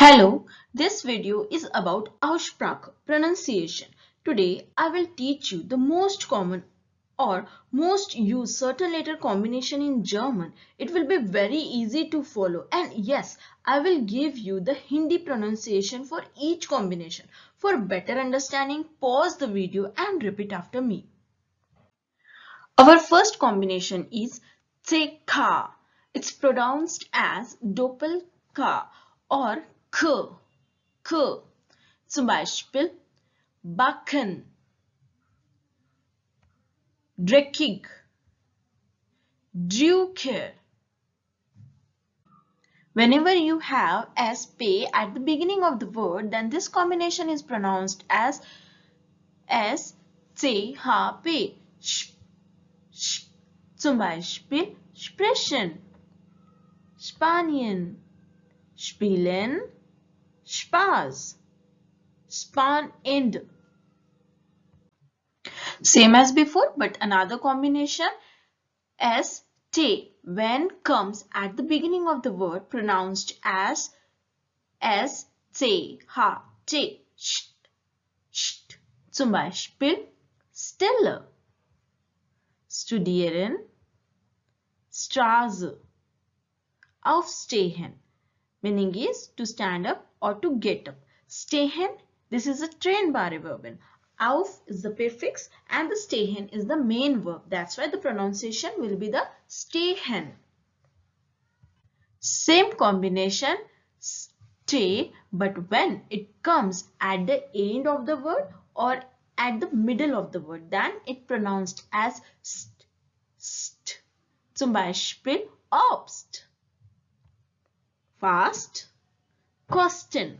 Hello, this video is about Aussprache pronunciation. Today I will teach you the most common or most used certain letter combination in German. It will be very easy to follow, and yes, I will give you the Hindi pronunciation for each combination. For better understanding, pause the video and repeat after me. Our first combination is CK. It's pronounced as doppel K or K. K. Zum Beispiel backen, dreckig, drücke. Whenever you have sp at the beginning of the word, then this combination is pronounced as SCHP. Zum Beispiel sprechen, Spanien, spielen, Spaß, Spannend. Same as before, but another combination. St when comes at the beginning of the word, pronounced as SCHT. Zum Beispiel Stille, studieren, Straße, aufstehen. Meaning is to stand up or to get up. Stehen, this is a trennbare Verben. Auf is the prefix and the stehen is the main verb. That's why the pronunciation will be the stehen. Same combination, stay, but when it comes at the end of the word or at the middle of the word, then it pronounced as st. Zum Beispiel Obst, fast, kosten,